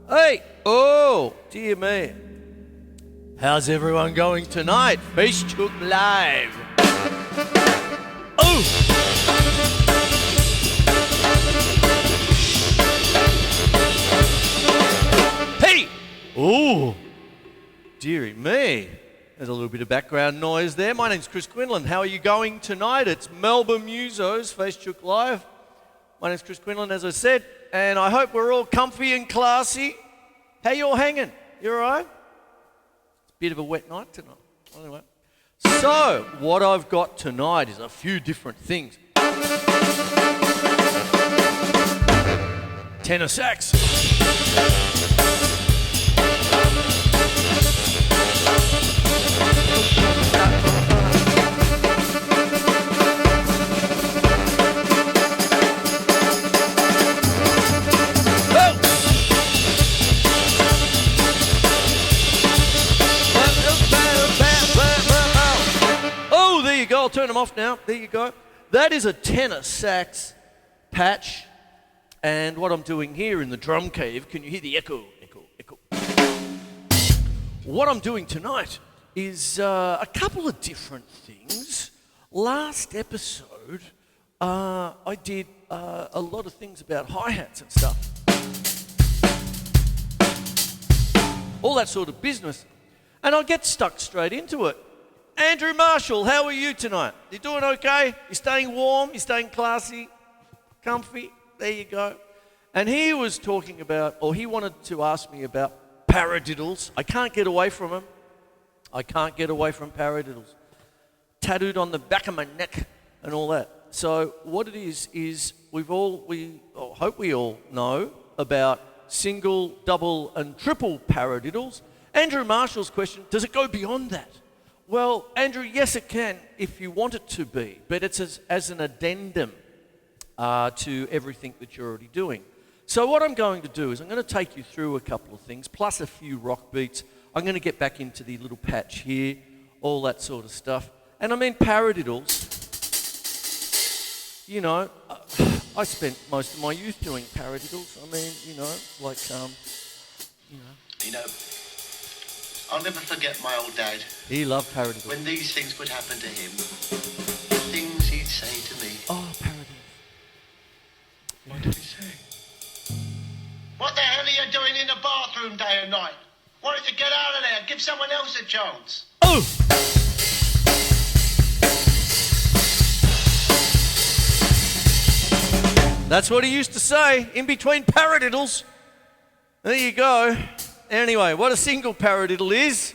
Hey! Oh, dear me. How's everyone going tonight? Facechook Live. Oh! Hey! Oh! Dearie me. There's a little bit of background noise there. My name's Quinlan. How are you going tonight? It's Melbourne Musos, Facechook Live. My name's Quinlan, as I said, and I hope we're all comfy and classy. How you all hanging? You all right? It's a bit of a wet night tonight. Anyway. So, what I've got tonight is a few different things. Tenor sax. I'll turn them off now. There you go. That is a tenor sax patch. And what I'm doing here in the drum cave, can you hear the echo? Echo, echo. What I'm doing tonight is a couple of different things. Last episode, I did a lot of things about hi-hats and stuff. All that sort of business. And I'll get stuck straight into it. Andrew Marshall, how are you tonight? You doing okay? You staying warm? You staying classy? Comfy? There you go. And he was talking about, or he wanted to ask me about paradiddles. I can't get away from them. I can't get away from paradiddles. Tattooed on the back of my neck and all that. So what it is we hope we all know about single, double and triple paradiddles. Andrew Marshall's question, does it go beyond that? Well, Andrew, yes it can if you want it to be, but it's as an addendum to everything that you're already doing. So what I'm going to do is I'm going to take you through a couple of things, plus a few rock beats. I'm going to get back into the little patch here, all that sort of stuff. And I mean paradiddles, you know, I spent most of my youth doing paradiddles. I mean, you know, like, You know, I'll never forget my old dad. He loved paradiddles. When these things would happen to him, the things he'd say to me. Oh, paradiddles. What did he say? What the hell are you doing in the bathroom day and night? Why don't you get out of there? Give someone else a chance. Oh! That's what he used to say in between paradiddles. There you go. Anyway, what a single paradiddle is,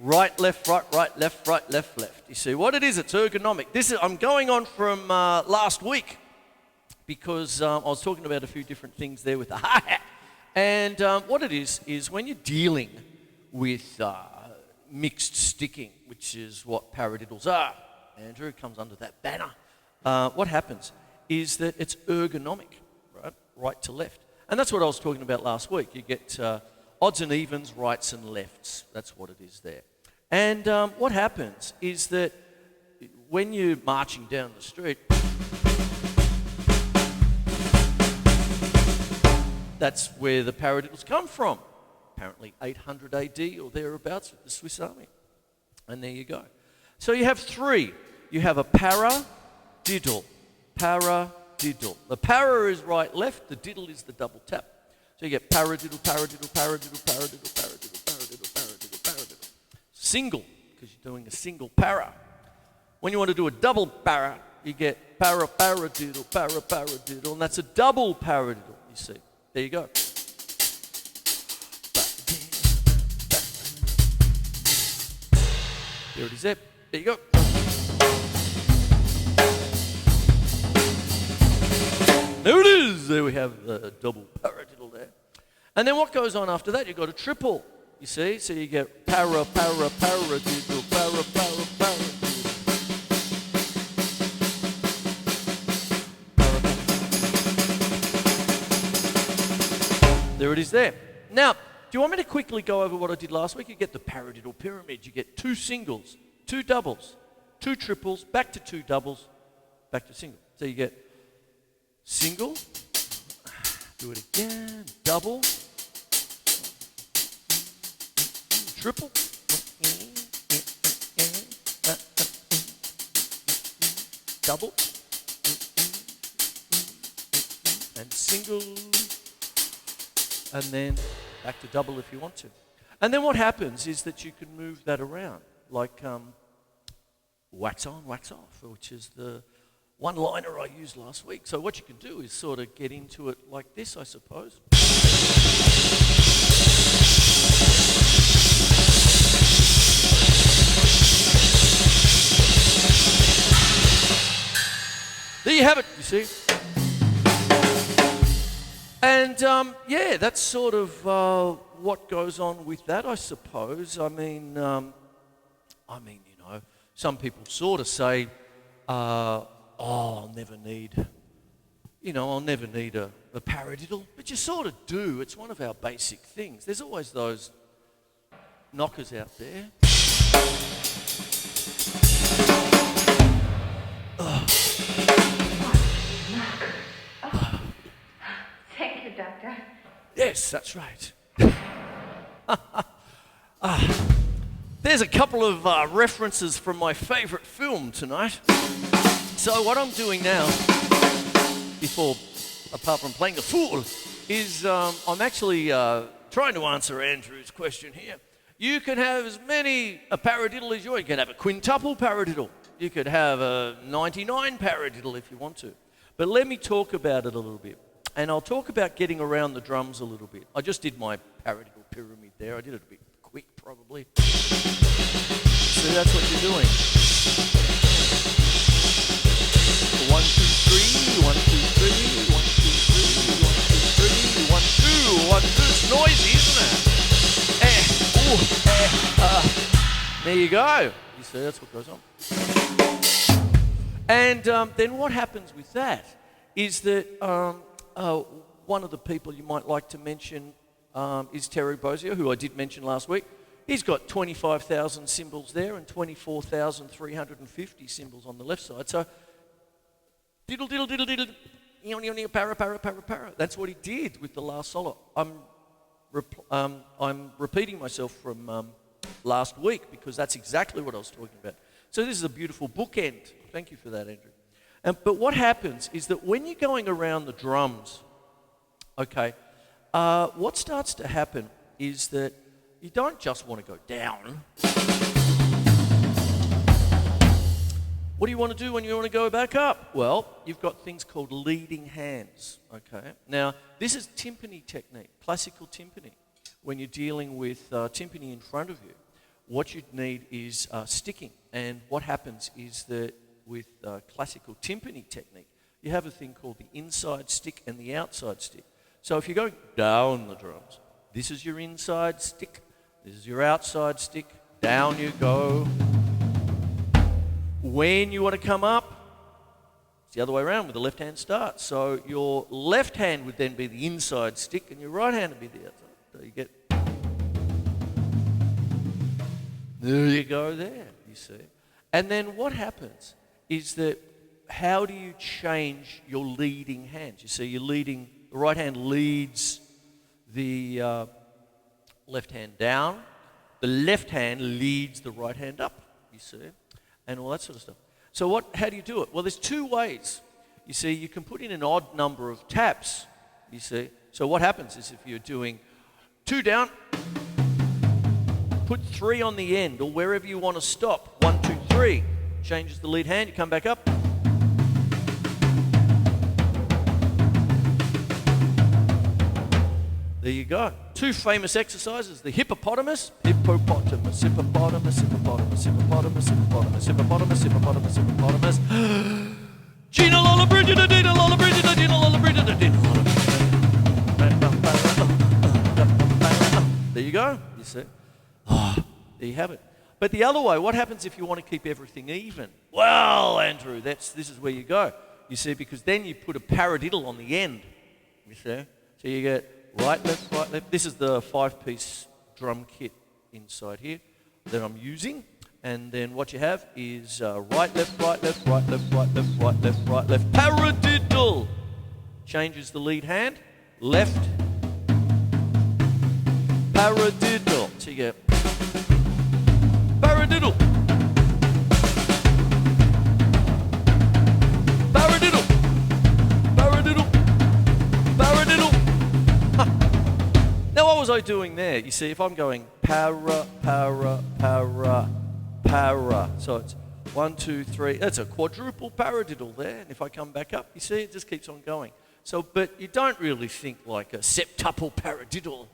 right, left, left. You see what it is? It's ergonomic. I'm going on from last week because I was talking about a few different things there with the hi-hat. And what it is when you're dealing with mixed sticking, which is what paradiddles are, Andrew, comes under that banner. What happens is that it's ergonomic, right to left. And that's what I was talking about last week. You get odds and evens, rights and lefts. That's what it is there. And what happens is that when you're marching down the street, that's where the paradiddles come from. Apparently 800 AD or thereabouts with the Swiss Army. And there you go. So you have three. You have a paradiddle. Paradiddle. The para is right, left. The diddle is the double tap. So you get paradiddle, paradiddle, paradiddle, paradiddle, paradiddle, paradiddle, paradiddle, paradiddle. Single, because you're doing a single para. When you want to do a double para, you get paradiddle, paradiddle, and that's a double paradiddle, you see. There you go. There it is there. There you go. There it is. There we have the double paradiddle there. And then what goes on after that? You've got a triple, you see. So you get paradiddle, paradiddle. There it is there. Now, do you want me to quickly go over what I did last week? You get the paradiddle pyramid. You get two singles, two doubles, two triples, back to two doubles, back to single. So you get single, do it again, double, triple, double, and single, and then back to double if you want to. And then what happens is that you can move that around, like wax on, wax off, which is the one-liner I used last week. So what you can do is sort of get into it like this, I suppose. There you have it, you see. And yeah, that's sort of what goes on with that, I suppose. I mean, you know, some people sort of say, I'll never need a paradiddle, but you sort of do. It's one of our basic things. There's always those knockers out there. Thank you, Doctor. Yes, that's right. There's a couple of references from my favourite film tonight. So what I'm doing now, apart from playing the fool, is I'm actually trying to answer Andrew's question here. You can have as many a paradiddle as you want. You can have a quintuple paradiddle. You could have a 99 paradiddle if you want to. But let me talk about it a little bit. And I'll talk about getting around the drums a little bit. I just did my paradiddle pyramid there. I did it a bit quick, probably. So that's what you're doing. 1, 2, 3, 1, 2, 3, 1, 2, 3, 1, 2, 3, 1, 2, 1, 2. It's noisy, isn't it? There you go. You see, that's what goes on. And then what happens with that is that one of the people you might like to mention is Terry Bozier, who I did mention last week. He's got 25,000 cymbals there and 24,350 cymbals on the left side. So, diddle, diddle, diddle, diddle, para, para, para, para. That's what he did with the last solo. I'm repeating myself from last week because that's exactly what I was talking about. So this is a beautiful bookend. Thank you for that, Andrew. But what happens is that when you're going around the drums, okay, what starts to happen is that you don't just want to go down. What do you want to do when you want to go back up? Well, you've got things called leading hands, okay? Now, this is timpani technique, classical timpani. When you're dealing with timpani in front of you, what you'd need is sticking. And what happens is that with classical timpani technique, you have a thing called the inside stick and the outside stick. So if you're going down the drums, this is your inside stick, this is your outside stick, down you go. When you want to come up, it's the other way around with the left hand start. So your left hand would then be the inside stick and your right hand would be the outside. So you get, there you go there, you see. And then what happens is that how do you change your leading hands? You see, you're leading, the right hand leads the left hand down, the left hand leads the right hand up, you see, and all that sort of stuff. So how do you do it? Well, there's two ways. You see, you can put in an odd number of taps, you see. So what happens is if you're doing 2 down, put 3 on the end or wherever you want to stop. 1, 2, 3. Changes the lead hand, you come back up. There you go. 2 famous exercises, the hippopotamus, hippopotamus, hippopotamus, hippopotamus, hippopotamus, hippopotamus, hippopotamus, hippopotamus, hippopotamus. Gina Lola Brigida, Dina Lola Brigida, Dina Lola Brigida, Dina Lola Brigida. There you go, you see. There you have it. But the other way, what happens if you want to keep everything even? Well, Andrew, this is where you go. You see, because then you put a paradiddle on the end. You see? So you get right, left, right, left. This is the 5-piece drum kit inside here that I'm using. And then what you have is right, left, right, left, right, left, right, left, right, left, right, left. Paradiddle! Changes the lead hand. Left. Paradiddle. So you get Paradiddle. Paradiddle. Paradiddle. Paradiddle. Huh. Now what was I doing there? You see, if I'm going para, para, para, para, so it's 1, 2, 3. That's a quadruple paradiddle there. And if I come back up, you see, it just keeps on going. So, but you don't really think like a septuple paradiddle.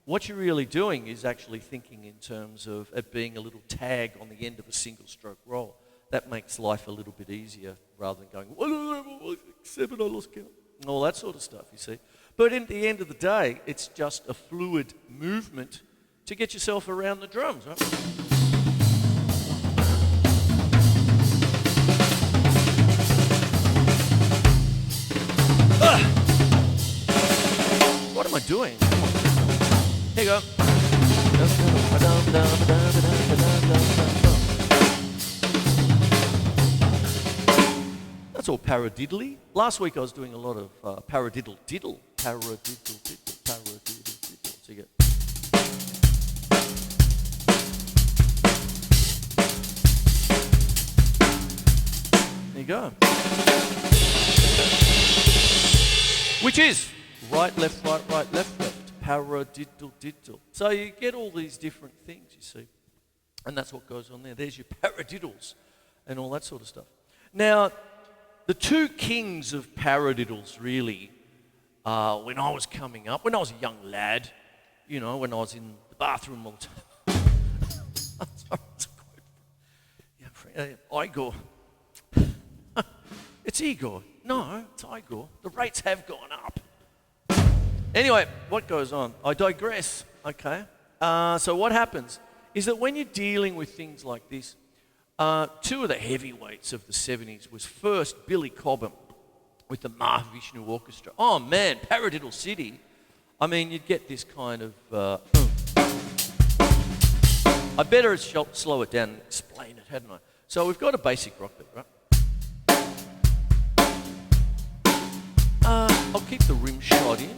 What you're really doing is actually thinking in terms of it being a little tag on the end of a single stroke roll. That makes life a little bit easier rather than going, 7, I lost count, and all that sort of stuff, you see. But in the end of the day, it's just a fluid movement to get yourself around the drums, right? What am I doing? Here you go. That's all paradiddly. Last week I was doing a lot of paradiddle diddle. Paradiddle diddle, paradiddle diddle. So you get. There you go. Which is right, left, right, right, left, left. Paradiddle diddle. So you get all these different things, you see. And that's what goes on there. There's your paradiddles and all that sort of stuff. Now, the two kings of paradiddles, really, when I was coming up, when I was a young lad, you know, when I was in the bathroom all the time. Igor. It's Igor. No, it's Igor. The rates have gone up. Anyway, what goes on? I digress, okay? So what happens is that when you're dealing with things like this, two of the heavyweights of the 70s was first Billy Cobham with the Mahavishnu Orchestra. Oh man, Paradiddle City. I mean, you'd get this kind of... I better slow it down and explain it, hadn't I? So we've got a basic rock beat, right? I'll keep the rim shot in.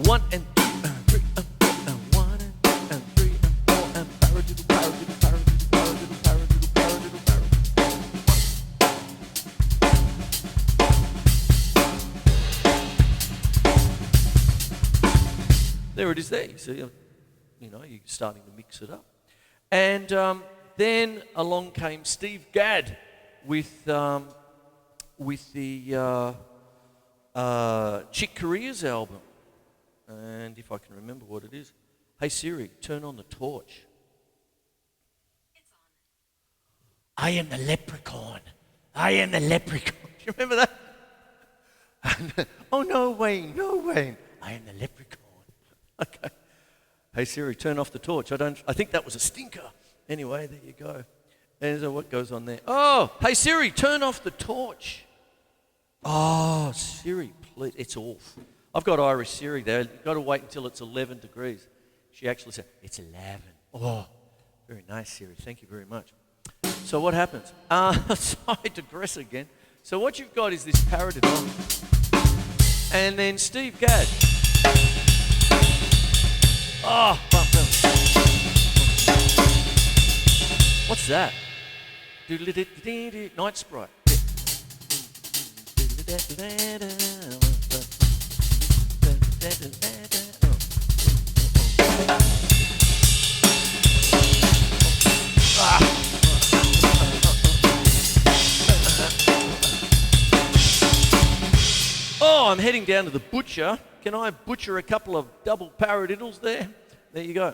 1 and 2 and 3 and 4 and 1 and 3 and 4 and paradiddle, paradiddle, paradiddle, paradiddle, paradiddle, paradiddle, paradiddle. There it is there. You see, you know, you're starting to mix it up. And then along came Steve Gadd with the Chick Corea's album. And if I can remember what it is. Hey Siri, turn on the torch. It's on. I am the leprechaun. I am the leprechaun. Do you remember that? Oh, no, Wayne, no, Wayne. I am the leprechaun. Okay. Hey Siri, turn off the torch. I think that was a stinker. Anyway, there you go. And so what goes on there? Oh, hey Siri, turn off the torch. Oh, Siri, please. It's off. I've got Irish Siri there. You've got to wait until it's 11 degrees. She actually said, it's 11. Oh, very nice, Siri. Thank you very much. So what happens? So I digress again. So what you've got is this paradiddle. And then Steve Gadd. Oh, bump, bump. What's that? Night Sprite. Oh, I'm heading down to the butcher. Can I butcher a couple of double paradiddles there? There you go.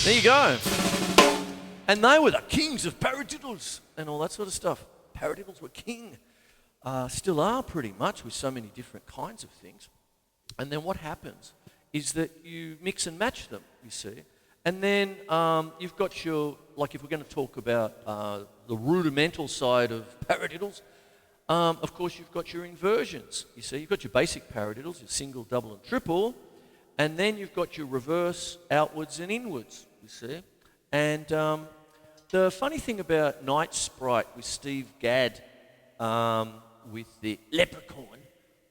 There you go. And they were the kings of paradiddles and all that sort of stuff. Paradiddles were king. Still are pretty much with so many different kinds of things. And then what happens is that you mix and match them, you see. And then you've got your, like if we're going to talk about the rudimental side of paradiddles, of course you've got your inversions, you see. You've got your basic paradiddles, your single, double and triple, and then you've got your reverse, outwards and inwards, you see. And the funny thing about Night Sprite with Steve Gadd with the leprechaun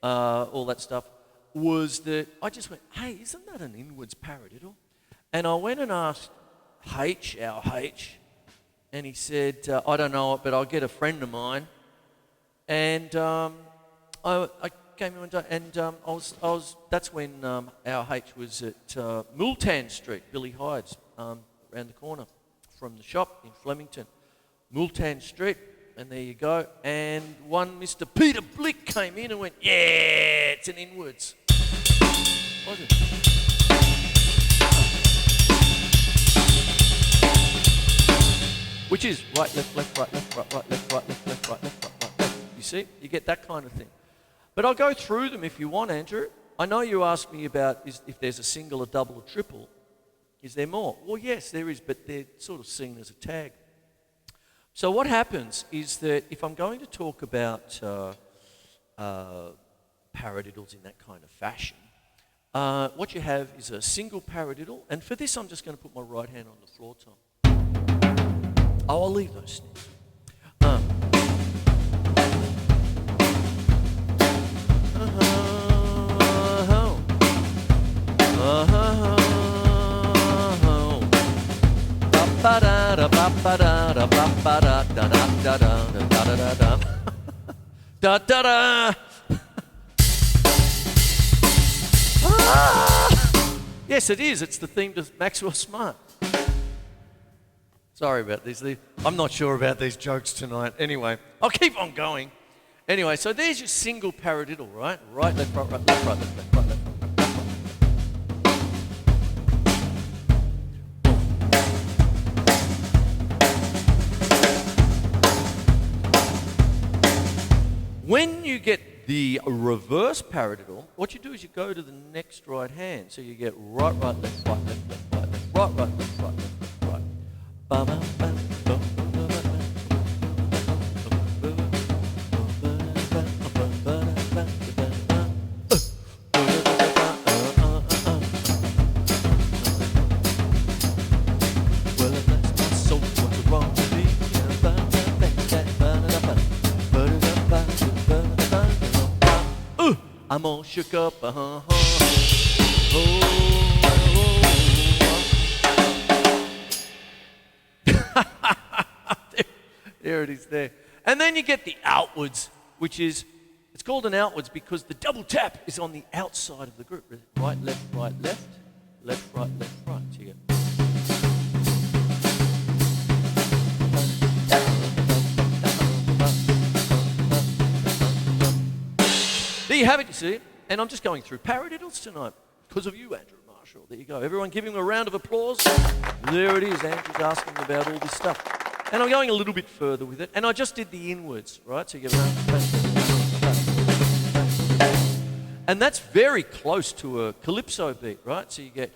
all that stuff, was that I just went, hey, isn't that an inwards paradiddle? And I went and asked our H, and he said, I don't know it, but I'll get a friend of mine. And I came in one day, and that's when our H was at Multan Street, Billy Hyde's, around the corner from the shop in Flemington. Multan Street, and there you go. And one Mr. Peter Blick came in and went, yeah, it's an inwards. Was it? Which is right, left, right, left, right, left, right, left, right, left, right, left. You see? You get that kind of thing. But I'll go through them if you want, Andrew. I know you asked me about if there's a single, a double, or triple. Is there more? Well, yes, there is, but they're sort of seen as a tag. So what happens is that if I'm going to talk about paradiddles in that kind of fashion, what you have is a single paradiddle, and for this I'm just going to put my right hand on the floor, Tom. Oh, I'll leave those snips. Yes, it is. It's the theme to Maxwell Smart. Sorry about these. I'm not sure about these jokes tonight. Anyway, I'll keep on going. Anyway, so there's your single paradiddle, right? Right, left, right, right, left, right, left, left, right, left, right, left, right. When you get the reverse paradiddle, what you do is you go to the next right hand. So you get right, right, left, right, left, left, right, left, right, right, left, right, left, left, right. I'm all shook up, There it is there. And then you get the outwards, which is, it's called an outwards because the double tap is on the outside of the group. Right, left, right, left, left, right, left, right. So you get... There you have it, you see. And I'm just going through paradiddles tonight because of you, Andrew Marshall. There you go. Everyone give him a round of applause. There it is. Andrew's asking about all this stuff. And I'm going a little bit further with it. And I just did the inwards, right? So you get... And that's very close to a calypso beat, right? So you get...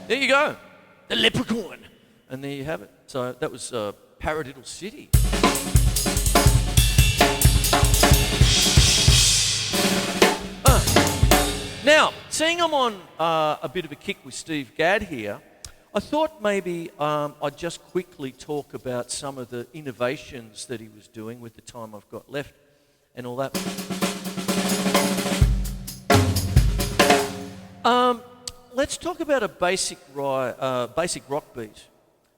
There you go, the leprechaun. And there you have it. So that was Paradiddle City. Now, seeing I'm on a bit of a kick with Steve Gadd here, I thought maybe I'd just quickly talk about some of the innovations that he was doing with the time I've got left and all that. Let's talk about a basic rock beat.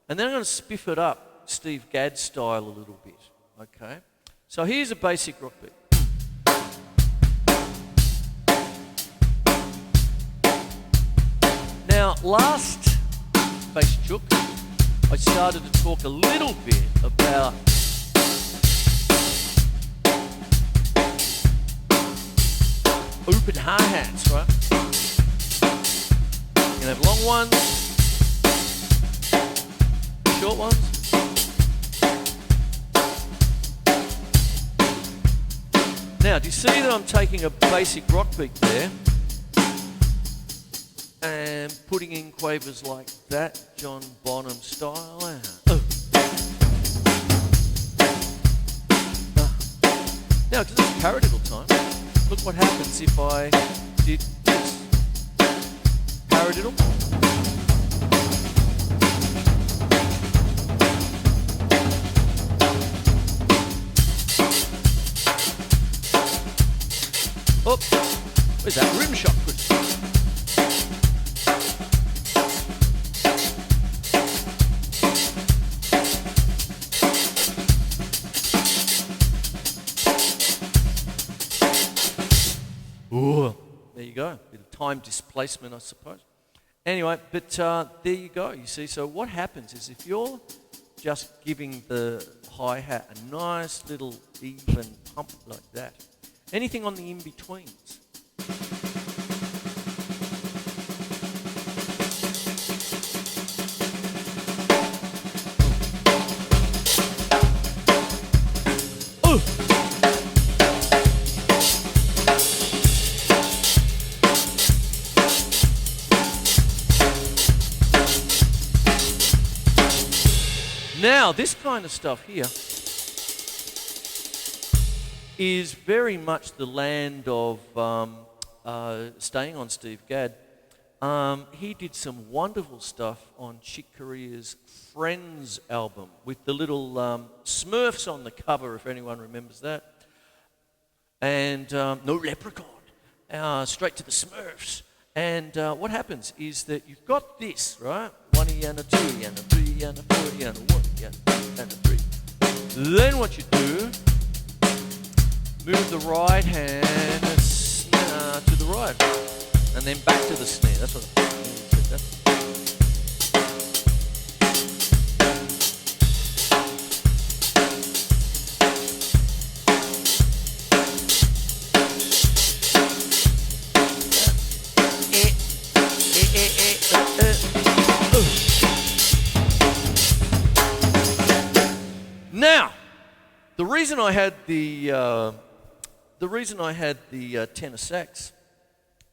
And then I'm going to spiff it up Steve Gadd style a little bit, okay? So here's a basic rock beat. Now, last Facechook, I started to talk a little bit about open hi-hats, right? You can have long ones, short ones. Now, do you see that I'm taking a basic rock beat there and putting in quavers like that, John Bonham style? Now, because it's paradiddle time, look what happens if I did this. Paradiddle. time displacement, I suppose. Anyway, but there you go, you see. So what happens is if you're just giving the hi-hat a nice little even pump like that, anything on the in-betweens, now, this kind of stuff here is very much the land of staying on Steve Gadd. He did some wonderful stuff on Chick Corea's Friends album with the little Smurfs on the cover, if anyone remembers that. And no leprechaun, straight to the Smurfs. And what happens is that you've got this, right? 1 and a 2 and a 3 and a 4 and a 1 and a 3. Then what you do, move the right hand to the right, and then back to the snare. That's what I said that. Now, the reason I had the tenor sax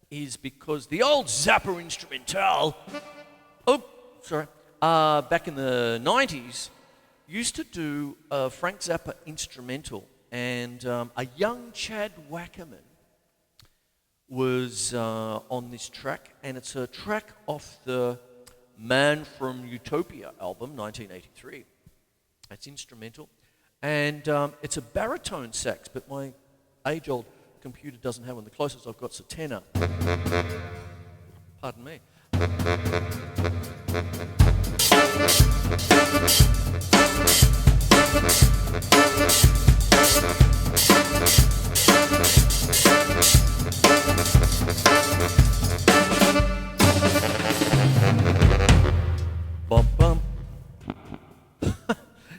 is because the old Zappa instrumental, back in the 90s, used to do a Frank Zappa instrumental, and a young Chad Wackerman was on this track, and it's a track off the Man from Utopia album, 1983. It's instrumental, and it's a baritone sax, but my age-old computer doesn't have one. The closest I've got is a tenor. Pardon me. Bum, bum.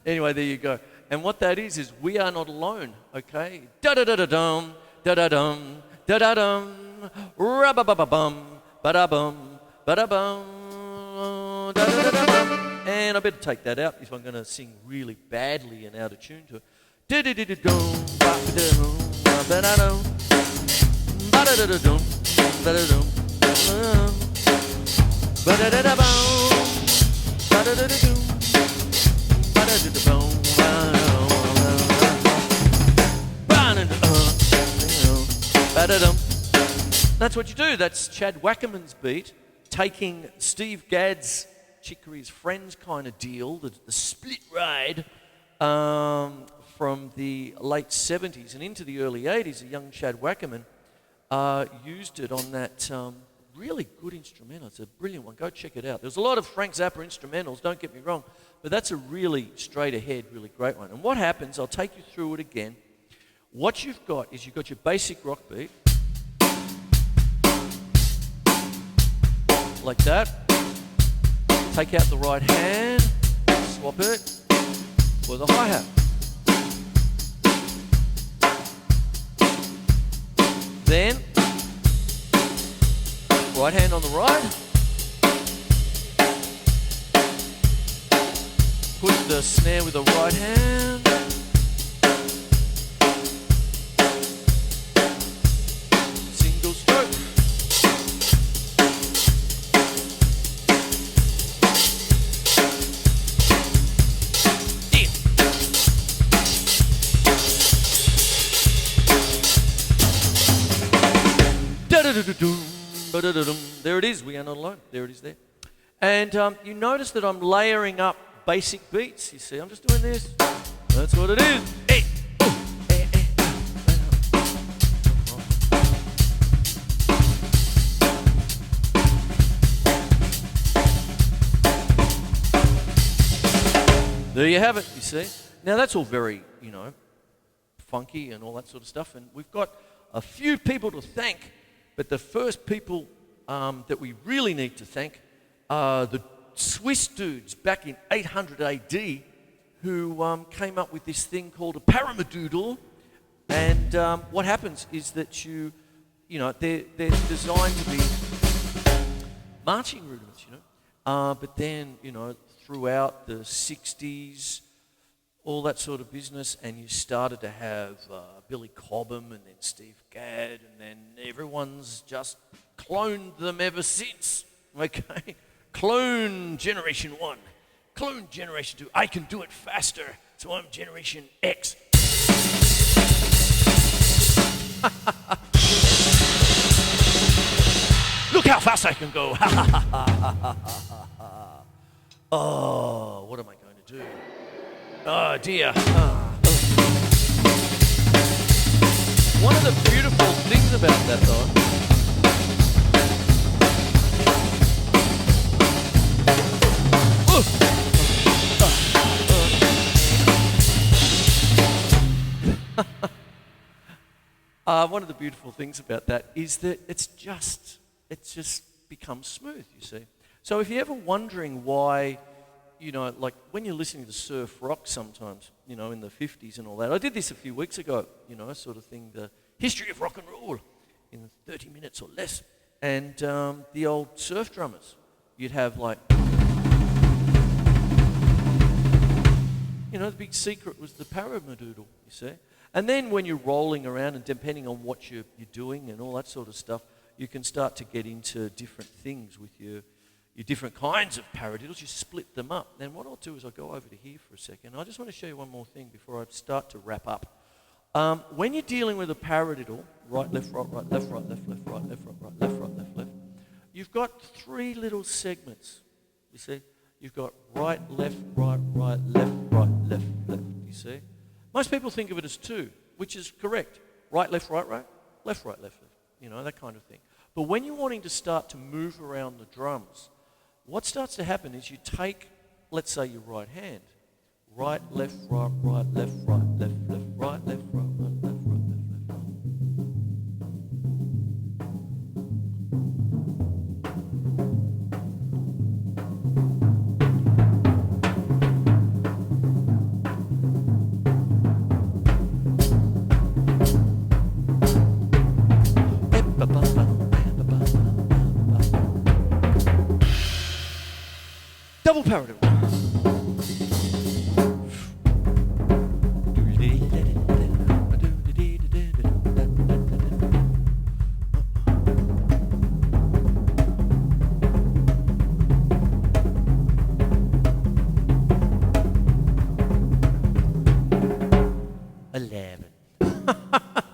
Anyway, there you go. And what that is we are not alone, okay? Da-da-da-da-dum, da-da-dum, da-da-dum, ra-ba-ba-ba-bum, ba-da-bum, ba-da-bum, da-da-da-da-bum. And I better take that out if I'm going to sing really badly and out of tune to it. Da-da-da-da-dum, ba-da-dum, ba-da-dum, ba-da-da-da-dum, ba-da-dum, ba-da-da-da-bum, ba-da-da-da-dum. That's what you do. That's Chad Wackerman's beat, taking Steve Gadd's Chick Corea's Friends kind of deal, the split ride from the late 70s and into the early 80s. A young Chad Wackerman used it on that really good instrumental. It's a brilliant one. Go check it out. There's a lot of Frank Zappa instrumentals, don't get me wrong, but that's a really straight ahead, really great one. And what happens, I'll take you through it again. What you've got is you've got your basic rock beat, like that. Take out the right hand, swap it for the hi-hat. Then, right hand on the right. Put the snare with the right hand. Single stroke. There it is. We are not alone. There it is there. And you notice that I'm layering up basic beats. You see, I'm just doing this. That's what it is. Hey. There you have it, you see. Now that's all very, funky and all that sort of stuff. And we've got a few people to thank. But the first people that we really need to thank are the Swiss dudes back in 800 AD who came up with this thing called a paradiddle. And what happens is that they're designed to be marching rudiments, but then, throughout the 60s, all that sort of business, and you started to have Billy Cobham and then Steve Gadd, and then everyone's just cloned them ever since, okay? Clone Generation 1, clone Generation 2, I can do it faster, so I'm Generation X. Look how fast I can go. Oh, what am I going to do? Oh, dear. One of the beautiful things about that, one of the beautiful things about that is that it's just becomes smooth, you see. So if you're ever wondering why, like when you're listening to surf rock sometimes, in the 50s and all that. I did this a few weeks ago, sort of thing, the history of rock and roll in 30 minutes or less. And the old surf drummers, you'd have like, the big secret was the paradiddle, you see. And then when you're rolling around and depending on what you're doing and all that sort of stuff, you can start to get into different things with your different kinds of paradiddles. You split them up. Then what I'll do is I'll go over to here for a second. I just want to show you one more thing before I start to wrap up. When you're dealing with a paradiddle, right, left, right, right, left, right, left, left, right, left, right, right, left, right, left, left, you've got 3 little segments, you see. You've got right, left, right, right, left, left, you see. Most people think of it as 2, which is correct. Right, left, right, right, left, left, that kind of thing. But when you're wanting to start to move around the drums, what starts to happen is you take, let's say, your right hand. Right, left, right, right, left, right, left, left, right, left, right, right, left, right, left, left, right. Double paradiddle.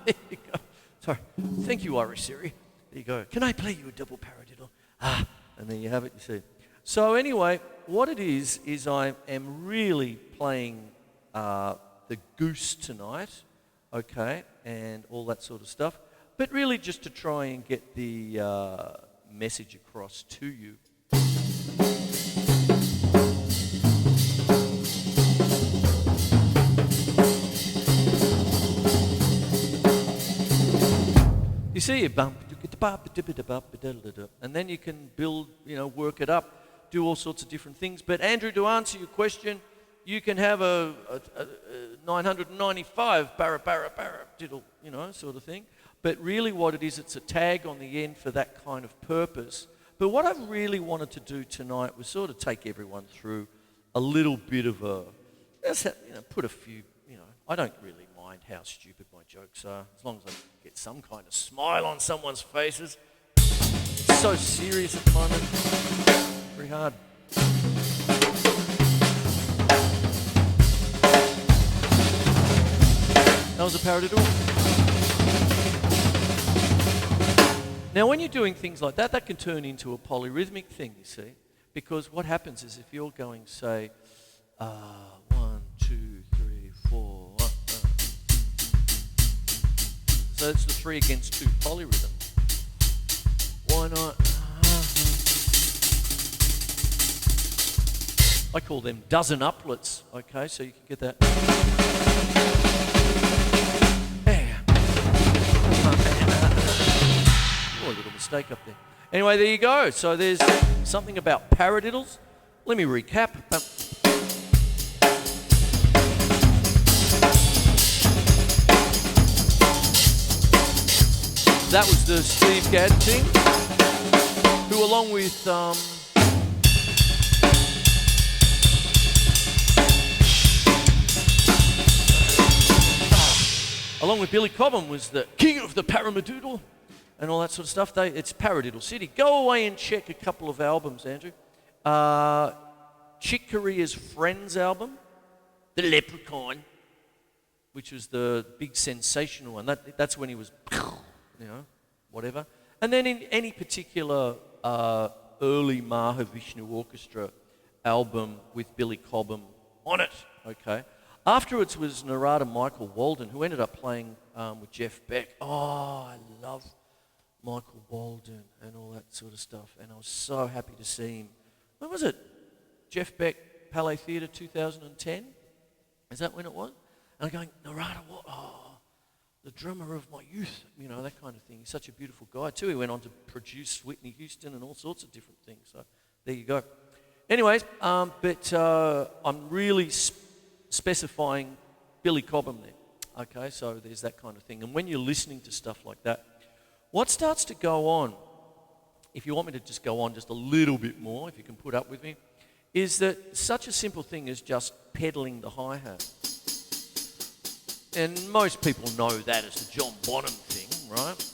There you go. Sorry. Thank you, Irish Siri. There you go. Can I play you a double paradiddle? And there you have it, you see. So anyway, what it is I am really playing the goose tonight, okay, and all that sort of stuff, but really just to try and get the message across to you. You see, you bump, and then you can build, work it up. Do all sorts of different things. But Andrew, to answer your question, you can have a 995 paradiddle, sort of thing. But really what it is, it's a tag on the end for that kind of purpose. But what I really wanted to do tonight was sort of take everyone through a little bit of put a few, I don't really mind how stupid my jokes are, as long as I get some kind of smile on someone's faces. It's so serious at the moment. Very hard. That was a paradiddle. Now, when you're doing things like that, that can turn into a polyrhythmic thing, you see, because what happens is if you're going, say, 1, 2, 3, 4, so it's the 3 against 2 polyrhythm. Why not? I call them dozen uplets, okay, so you can get that. There. Oh, a little mistake up there. Anyway, there you go. So there's something about paradiddles. Let me recap. That was the Steve Gadd thing, who along with Billy Cobham was the king of the Paradiddle and all that sort of stuff. It's Paradiddle City. Go away and check a couple of albums, Andrew. Chick Corea's Friends album, The Leprechaun, which was the big sensational one. That's when he was, whatever. And then in any particular early Mahavishnu Orchestra album with Billy Cobham on it, okay. Afterwards was Narada Michael Walden, who ended up playing with Jeff Beck. Oh, I love Michael Walden and all that sort of stuff. And I was so happy to see him. When was it? Jeff Beck, Palais Theatre, 2010? Is that when it was? And I'm going, Narada, what? Oh, the drummer of my youth, that kind of thing. He's such a beautiful guy too. He went on to produce Whitney Houston and all sorts of different things. So there you go. Anyways, but I'm really specifying Billy Cobham there. Okay, so there's that kind of thing. And when you're listening to stuff like that, what starts to go on, if you want me to just go on just a little bit more, if you can put up with me, is that such a simple thing as just pedaling the hi-hat. And most people know that as the John Bonham thing, right?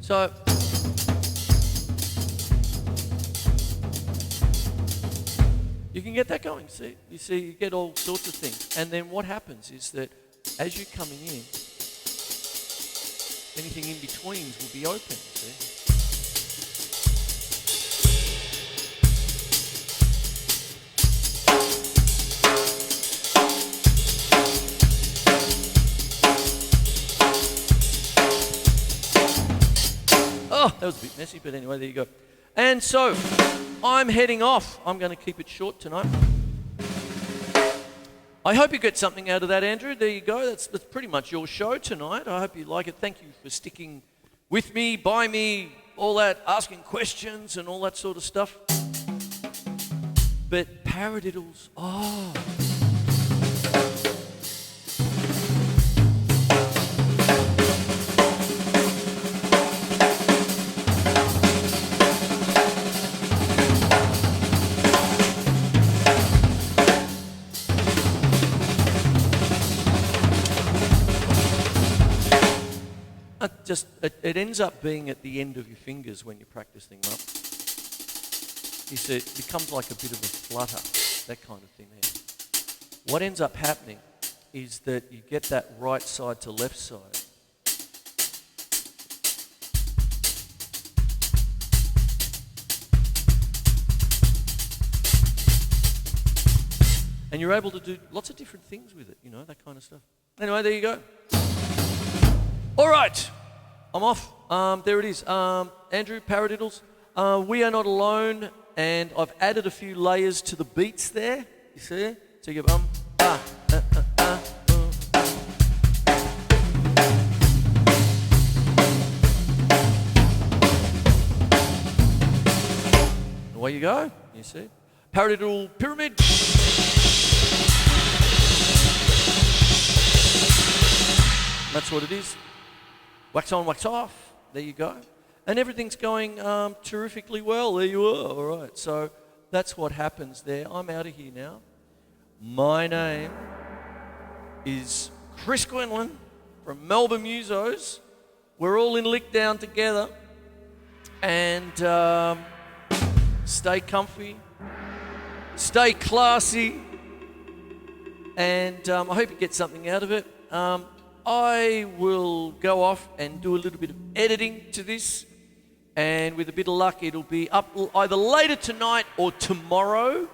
So, you can get that going, see? You get all sorts of things. And then what happens is that as you're coming in, anything in betweens will be open, see? Oh, that was a bit messy, but anyway, there you go. And so, I'm heading off. I'm going to keep it short tonight. I hope you get something out of that, Andrew. There you go. That's pretty much your show tonight. I hope you like it. Thank you for sticking with me, by me, all that, asking questions and all that sort of stuff. But paradiddles, it ends up being at the end of your fingers when you practice things up. You see, it becomes like a bit of a flutter, that kind of thing there. What ends up happening is that you get that right side to left side. And you're able to do lots of different things with it, that kind of stuff. Anyway, there you go. All right, I'm off. There it is. Andrew, Paradiddles. We are not alone, and I've added a few layers to the beats there. You see? So you go away you go. You see? Paradiddle pyramid. That's what it is. Wax on, wax off. There you go. And everything's going terrifically well. There you are. All right. So that's what happens there. I'm out of here now. My name is Chris Quinlan from Melbourne Musos. We're all in Lickdown together. And stay comfy. Stay classy. And I hope you get something out of it. I will go off and do a little bit of editing to this, and with a bit of luck it'll be up either later tonight or tomorrow,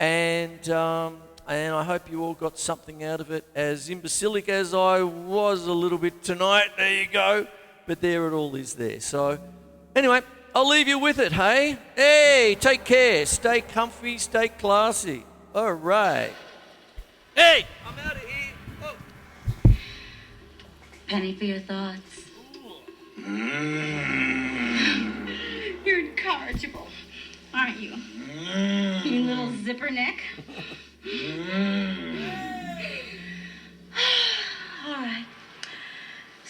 and I hope you all got something out of it, as imbecilic as I was a little bit tonight. There you go. but there it all is there. So, anyway, I'll leave you with it, hey? Hey, take care. Stay comfy, stay classy. All right. Hey, I'm out of here. Oh. Penny for your thoughts. You're incorrigible, aren't you? You little zipper neck. All right.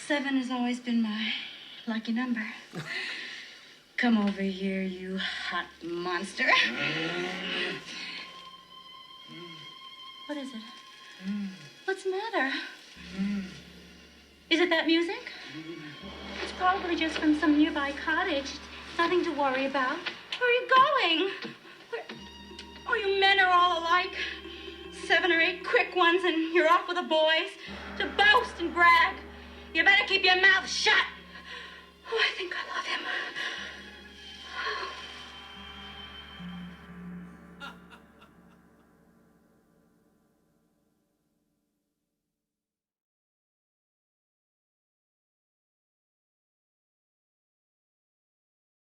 7 has always been my lucky number. Come over here, you hot monster. What is it? What's the matter? Is it that music? It's probably just from some nearby cottage. Nothing to worry about. Where are you going? Oh, you men are all alike. 7 or 8 quick ones and you're off with the boys to boast and brag. You better keep your mouth shut. Oh, I think I love him.